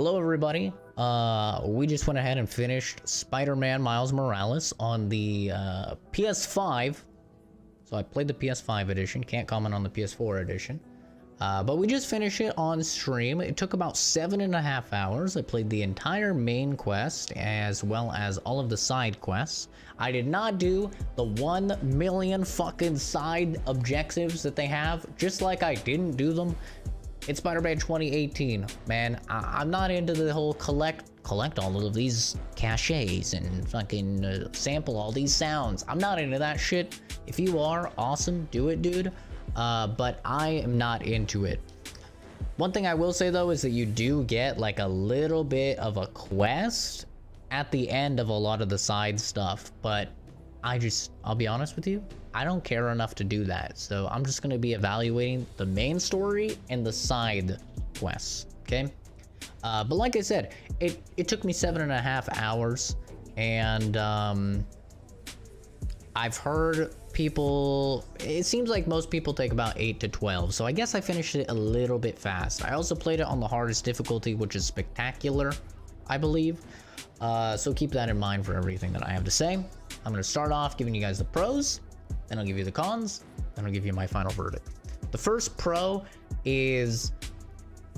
Hello everybody. We just went ahead and finished Spider-Man Miles Morales on the PS5. So I played the PS5 edition, can't comment on the PS4 edition. But we just finished it on stream. It took about 7.5 hours. I played the entire main quest as well as all of the side quests. I did not do the 1 million fucking side objectives that they have, just like I didn't do them in Spider-Man 2018. Man, I'm not into the whole collect all of these caches and fucking sample all these sounds. I'm not into that shit. If you are, awesome, do it, dude. But I am not into it. One thing I will say though is that you do get like a little bit of a quest at the end of a lot of the side stuff, but I'll be honest with you, I don't care enough to do that. So I'm just going to be evaluating the main story and the side quests. Okay. But like I said, it took me 7.5 hours, and I've heard people, it seems like most people take about 8 to 12. So I guess I finished it a little bit fast. I also played it on the hardest difficulty, which is spectacular, I believe. So keep that in mind for everything that I have to say. I'm going to start off giving you guys the pros, then I'll give you the cons, then I'll give you my final verdict. The first pro is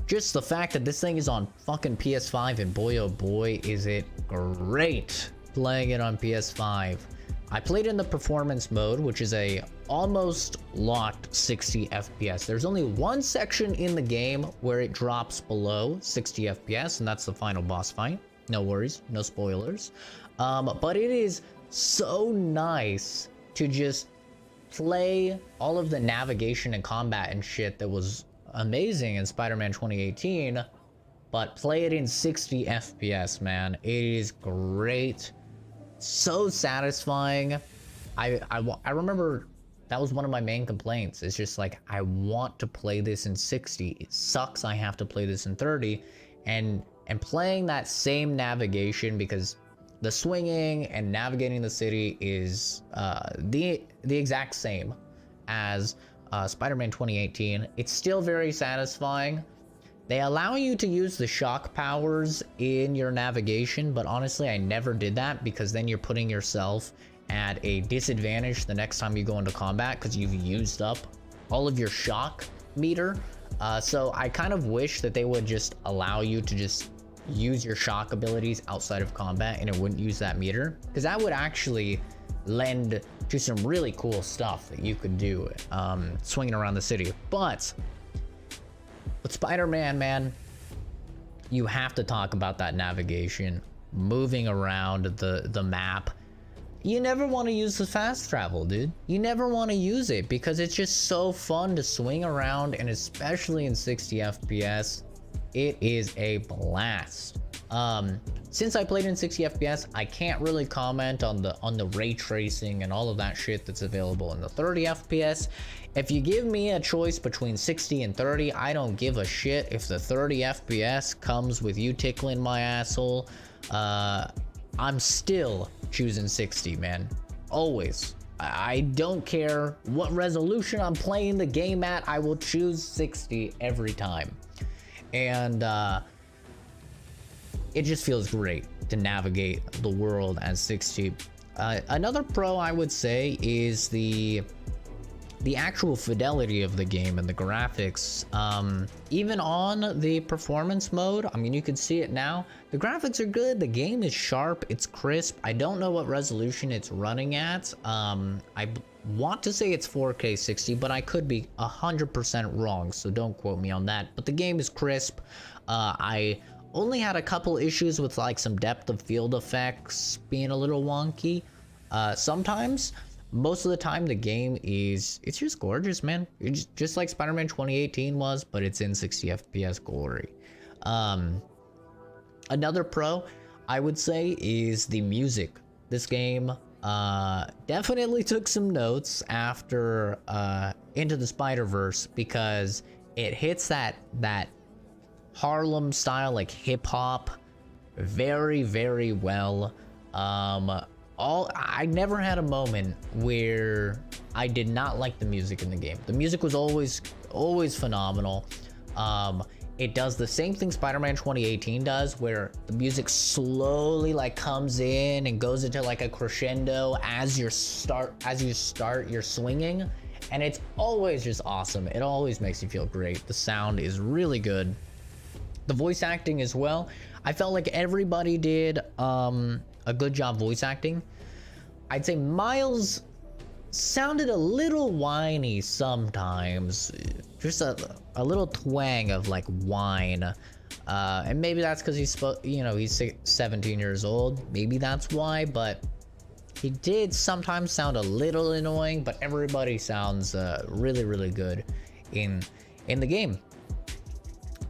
just the fact that this thing is on fucking PS5, and boy oh boy is it great playing it on PS5. I played in the performance mode, which is a almost locked 60 FPS. There's only one section in the game where it drops below 60 FPS, and that's the final boss fight. No worries, no spoilers. But it is so nice to just play all of the navigation and combat and shit that was amazing in Spider-Man 2018, but play it in 60 FPS, man. It is great. So satisfying. I remember that was one of my main complaints. It's just like, I want to play this in 60. It sucks I have to play this in 30, and playing that same navigation, because the swinging and navigating the city is the exact same as Spider-Man 2018. It's still very satisfying. They allow you to use the shock powers in your navigation, but honestly, I never did that, because then you're putting yourself at a disadvantage the next time you go into combat, because you've used up all of your shock meter. So I kind of wish that they would just allow you to just use your shock abilities outside of combat, and it wouldn't use that meter, because that would actually lend to some really cool stuff that you could do swinging around the city. But with Spider-Man, man, you have to talk about that navigation, moving around the map. You never want to use the fast travel, dude. You never want to use it, because it's just so fun to swing around, and especially in 60 FPS, it is a blast. Since I played in 60 FPS, I can't really comment on the ray tracing and all of that shit that's available in the 30 FPS. If you give me a choice between 60 and 30, I don't give a shit if the 30 FPS comes with you tickling my asshole. I'm still choosing 60, man. Always. I don't care what resolution I'm playing the game at, I will choose 60 every time. And it just feels great to navigate the world at 60. Another pro I would say is the actual fidelity of the game and the graphics. Even on the performance mode, I mean, you can see it now, the graphics are good, the game is sharp, it's crisp. I don't know what resolution it's running at. I want to say it's 4K 60, but I could be 100% wrong, so don't quote me on that. But the game is crisp. I only had a couple issues with like some depth of field effects being a little wonky sometimes. Most of the time the game it's just gorgeous, man. It's just like Spider-Man 2018 was, but it's in 60 FPS glory. Another pro I would say is the music. This game definitely took some notes after Into the Spider-Verse, because it hits that Harlem style, like hip hop, very, very well. I never had a moment where I did not like the music in the game. The music was always phenomenal. it does the same thing Spider-Man 2018 does, where the music slowly like comes in and goes into like a crescendo as you start your swinging, and it's always just awesome. It always makes you feel great. The sound is really good. The voice acting as well. I felt like everybody did a good job voice acting. I'd say Miles sounded a little whiny sometimes, just a little twang of like whine, and maybe that's because he's he's 17 years old, maybe that's why, but he did sometimes sound a little annoying. But everybody sounds really good in the game.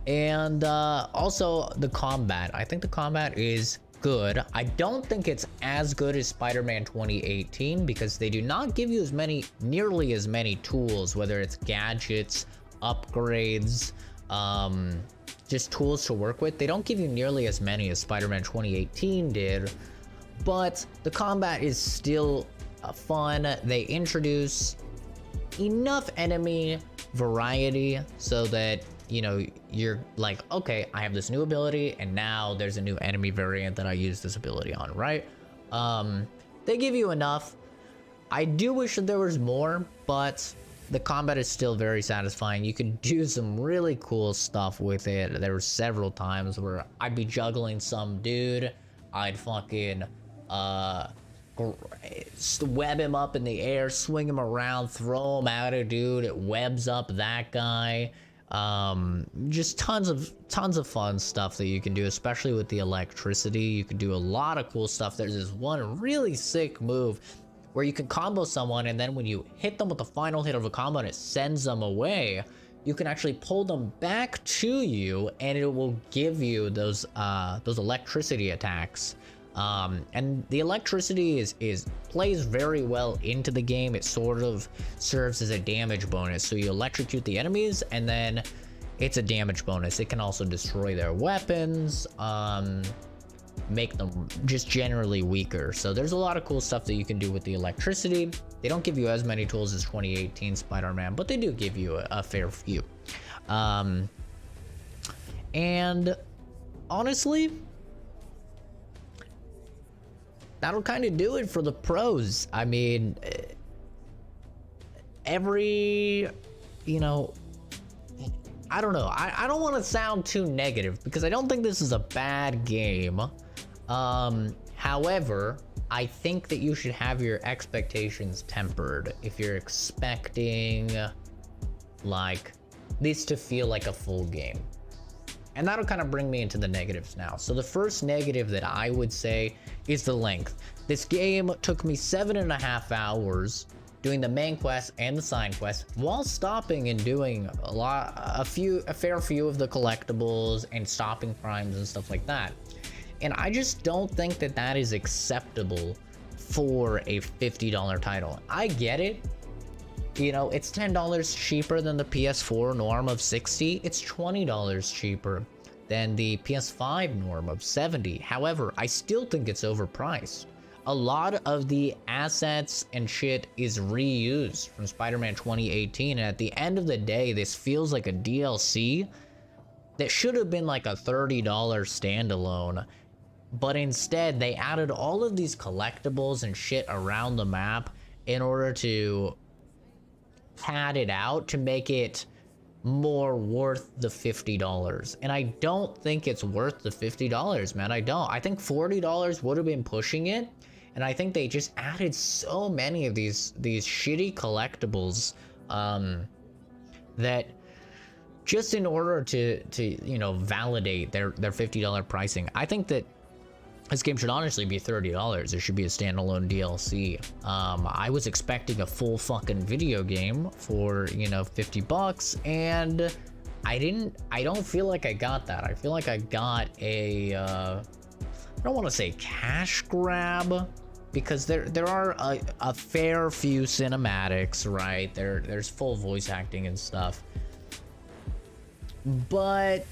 And also the combat, I think the combat is good. I don't think it's as good as Spider-Man 2018 because they do not give you nearly as many tools, whether it's gadgets, upgrades, just tools to work with. They don't give you nearly as many as Spider-Man 2018 did, but the combat is still fun. They introduce enough enemy variety so that you're like, okay, I have this new ability and now there's a new enemy variant that I use this ability on, right? They give you enough. I do wish that there was more, but the combat is still very satisfying. You can do some really cool stuff with it. There were several times where I'd be juggling some dude, I'd fucking web him up in the air, swing him around, throw him at a dude, it webs up that guy. Just tons of fun stuff that you can do, especially with the electricity. You can do a lot of cool stuff. There's this one really sick move where you can combo someone, and then when you hit them with the final hit of a combo and it sends them away, you can actually pull them back to you and it will give you those electricity attacks. And the electricity plays very well into the game. It sort of serves as a damage bonus. So you electrocute the enemies and then it's a damage bonus. It can also destroy their weapons, make them just generally weaker. So there's a lot of cool stuff that you can do with the electricity. They don't give you as many tools as 2018 Spider-Man, but they do give you a fair few. And honestly, that'll kind of do it for the pros. I mean, I don't know. I don't want to sound too negative because I don't think this is a bad game. However, I think that you should have your expectations tempered if you're expecting like this to feel like a full game. And that'll kind of bring me into the negatives now. So the first negative that I would say is the length. This game took me 7.5 hours doing the main quest and the side quest while stopping and doing a fair few of the collectibles and stopping crimes and stuff like that. And I just don't think that that is acceptable for a $50 title. I get it. It's $10 cheaper than the PS4 norm of $60. It's $20 cheaper than the PS5 norm of $70. However, I still think it's overpriced. A lot of the assets and shit is reused from Spider-Man 2018, and at the end of the day, this feels like a DLC that should have been like a $30 standalone. But instead, they added all of these collectibles and shit around the map in order to pad it out to make it more worth the $50. And I don't think it's worth the $50, man. I don't. I think $40 would have been pushing it. And I think they just added so many of these shitty collectibles that just in order to validate their $50 pricing. I think that this game should honestly be $30. It should be a standalone DLC. I was expecting a full fucking video game for, $50, and I don't feel like I got that. I feel like I got I don't want to say cash grab, because there are a fair few cinematics, right? There's full voice acting and stuff. But,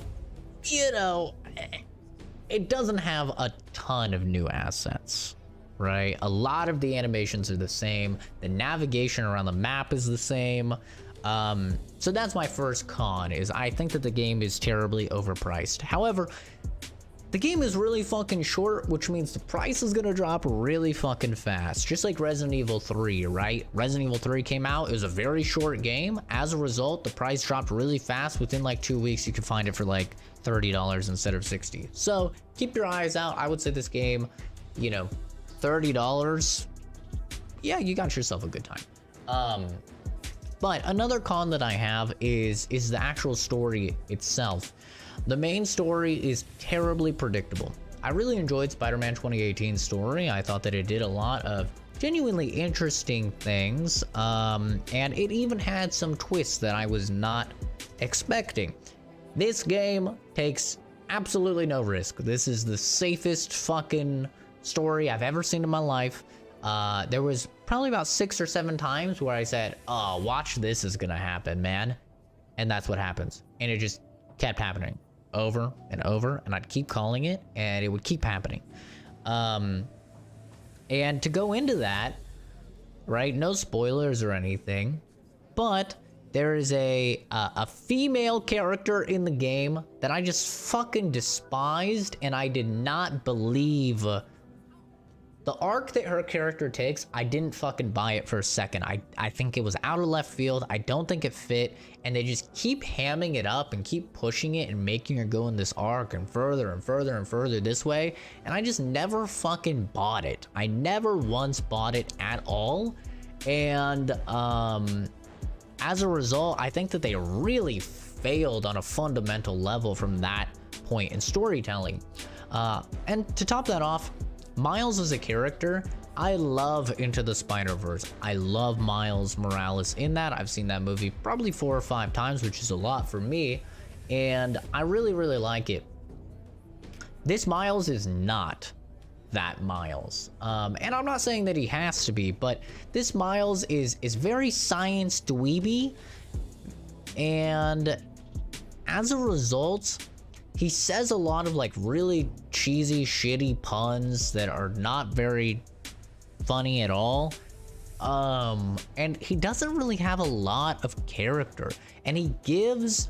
it doesn't have a ton of new assets, right? A lot of the animations are the same. The navigation around the map is the same. So that's my first con, is I think that the game is terribly overpriced. However, the game is really fucking short, which means the price is gonna drop really fucking fast. Just like Resident Evil 3, right? Resident Evil 3 came out, it was a very short game. As a result, the price dropped really fast. Within like 2 weeks, you can find it for like $30 instead of $60. So keep your eyes out. I would say this game, you know, $30, yeah, you got yourself a good time. But another con that I have is the actual story itself. The main story is terribly predictable. I really enjoyed Spider-Man 2018's story. I thought that it did a lot of genuinely interesting things, and it even had some twists that I was not expecting. This game takes absolutely no risk. This is the safest fucking story I've ever seen in my life. There was probably about 6 or 7 times where I said, oh, watch this is gonna happen, man. And that's what happens. And it just kept happening over and over, and I'd keep calling it, and it would keep happening. And to go into that, right, no spoilers or anything, but there is a female character in the game that I just fucking despised, and I did not believe the arc that her character takes. I didn't fucking buy it for a second. I think it was out of left field. I don't think it fit, and they just keep hamming it up and keep pushing it and making her go in this arc and further and further and further this way, and I just never fucking bought it. I never once bought it at all, and as a result, I think that they really failed on a fundamental level from that point in storytelling. And to top that off, Miles as a character, I love Into the Spider-Verse. I love Miles Morales in that. I've seen that movie probably 4 or 5 times, which is a lot for me, and I really, really like it. This Miles is not that Miles, and I'm not saying that he has to be, but this Miles is very science dweeby, and as a result, he says a lot of like really cheesy, shitty puns that are not very funny at all. And he doesn't really have a lot of character, and he's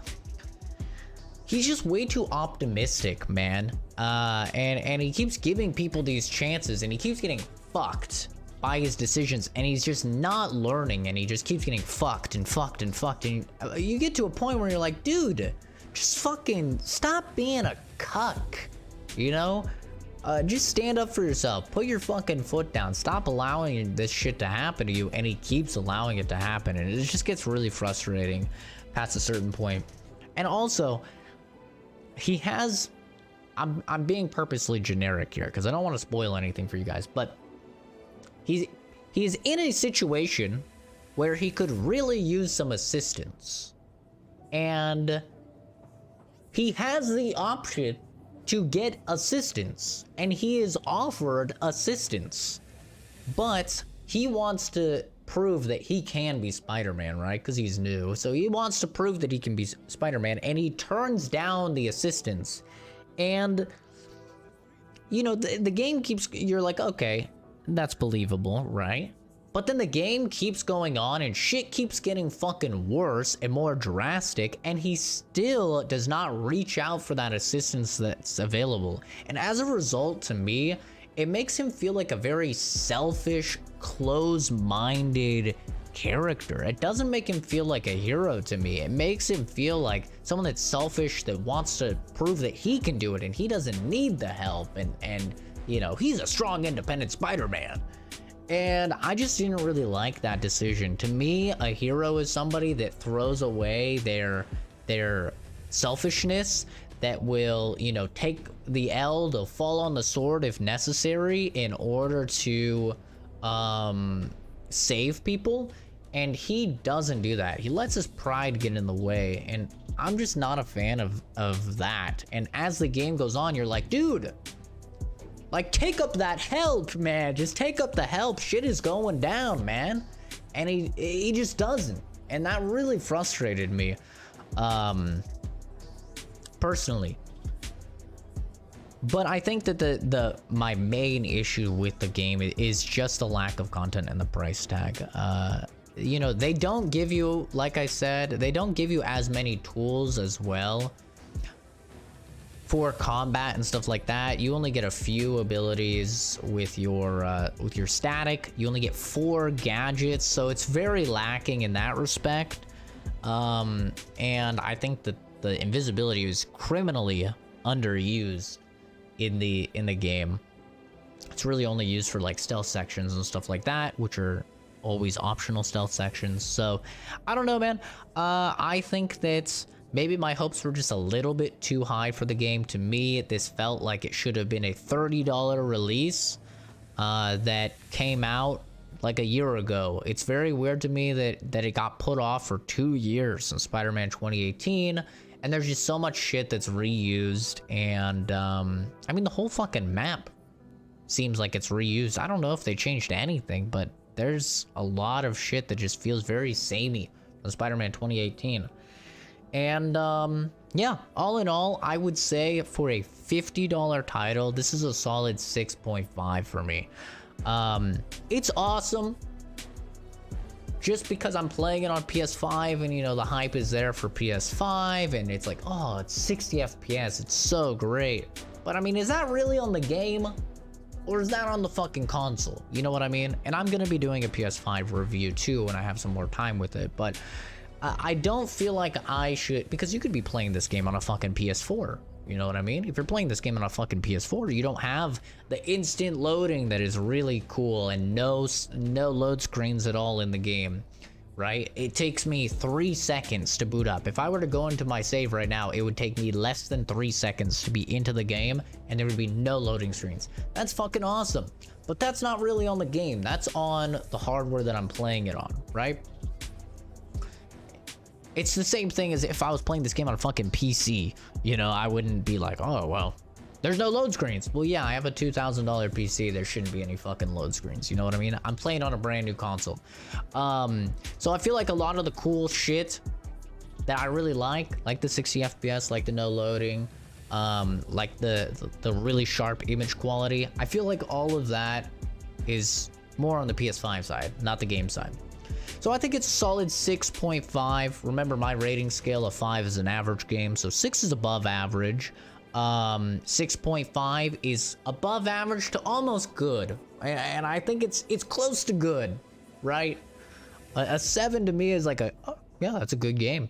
just way too optimistic, man. And he keeps giving people these chances, and he keeps getting fucked by his decisions, and he's just not learning, and he just keeps getting fucked and fucked and fucked. And you get to a point where you're like, dude, just fucking stop being a cuck, you know? Just stand up for yourself. Put your fucking foot down. Stop allowing this shit to happen to you. And he keeps allowing it to happen, and it just gets really frustrating past a certain point. And also, he has, I'm being purposely generic here because I don't want to spoil anything for you guys, but he's in a situation where he could really use some assistance, and he has the option to get assistance, and he is offered assistance, but he wants to prove that he can be Spider-Man, right? Because he's new, so he wants to prove that he can be Spider-Man, and he turns down the assistance. And you know, the game keeps, you're like, okay, that's believable, right? But then the game keeps going on, and shit keeps getting fucking worse and more drastic, and he still does not reach out for that assistance that's available. And as a result, to me, it makes him feel like a very selfish, close-minded character. It doesn't make him feel like a hero to me. It makes him feel like someone that's selfish, that wants to prove that he can do it and he doesn't need the help, and you know, he's a strong, independent Spider-Man. And I just didn't really like that decision. To me, a hero is somebody that throws away their selfishness, that will, you know, take the L, to fall on the sword if necessary in order to save people. And he doesn't do that. He lets his pride get in the way, and I'm just not a fan of that. And as the game goes on, you're like, dude, like, take up that help, man. Just take up the help. Shit is going down, man. And he just doesn't. And that really frustrated me, personally. But I think that my main issue with the game is just the lack of content and the price tag. you know, they don't give you, like I said, they don't give you as many tools as well for combat and stuff like that. You only get a few abilities with your static. You only get 4 gadgets, so it's very lacking in that respect. And I think that the invisibility is criminally underused in the game. It's really only used for like stealth sections and stuff like that, which are always optional stealth sections. So I don't know, man. I think that maybe my hopes were just a little bit too high for the game. To me, this felt like it should have been a $30 release that came out like a year ago. It's very weird to me that it got put off for 2 years in Spider-Man 2018, and there's just so much shit that's reused. And I mean, the whole fucking map seems like it's reused. I don't know if they changed anything, but there's a lot of shit that just feels very samey from Spider-Man 2018. And yeah, all in all, I would say for a $50 title, this is a solid 6.5 for me. It's awesome just because I'm playing it on PS5, and you know, the hype is there for PS5, and it's like, oh, it's 60 FPS, it's so great. But I mean, is that really on the game, or is that on the fucking console? You know what I mean? And I'm gonna be doing a PS5 review too when I have some more time with it, but I don't feel like I should, because you could be playing this game on a fucking PS4. You know what I mean? If you're playing this game on a fucking PS4, you don't have the instant loading that is really cool, and no load screens at all in the game, right? It takes me 3 seconds to boot up. If I were to go into my save right now, it would take me less than 3 seconds to be into the game, and there would be no loading screens. That's fucking awesome. But that's not really on the game. That's on the hardware that I'm playing it on, right? It's the same thing as if I was playing this game on a fucking PC. You know, I wouldn't be like, oh, well, there's no load screens. Well, yeah, I have a $2,000 PC. There shouldn't be any fucking load screens. You know what I mean? I'm playing on a brand new console. So I feel like a lot of the cool shit that I really like the 60 FPS, like the no loading, like the really sharp image quality, I feel like all of that is more on the PS5 side, not the game side. So I think it's a solid 6.5. Remember, my rating scale of 5 is an average game, so 6 is above average. 6.5 is above average to almost good, and I think it's close to good, right? A 7 to me is like oh, yeah, that's a good game.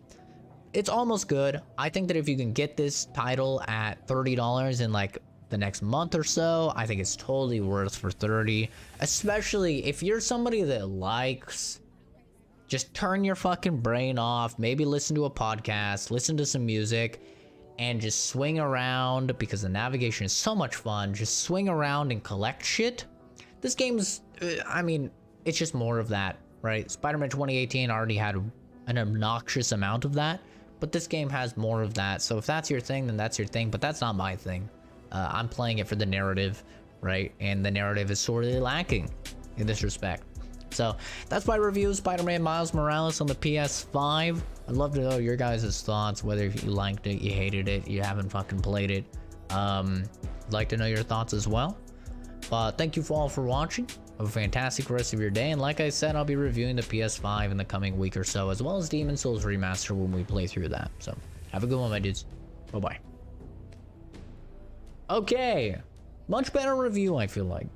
It's almost good. I think that if you can get this title at $30 in like the next month or so, I think it's totally worth for 30, especially if you're somebody that likes just turn your fucking brain off, maybe listen to a podcast, listen to some music, and just swing around, because the navigation is so much fun. Just swing around and collect shit. This game's, I mean, it's just more of that, right? Spider-Man 2018 already had an obnoxious amount of that, but this game has more of that. So if that's your thing, then that's your thing, but that's not my thing. I'm playing it for the narrative, right? And the narrative is sorely lacking in this respect. So that's my review of Spider-Man Miles Morales on the PS5. I'd love to know your guys' thoughts, whether you liked it, you hated it, you haven't fucking played it. I'd like to know your thoughts as well. But thank you all for watching. Have a fantastic rest of your day. And like I said, I'll be reviewing the PS5 in the coming week or so, as well as Demon's Souls Remaster when we play through that. So have a good one, my dudes. Bye-bye. Okay. Much better review, I feel like.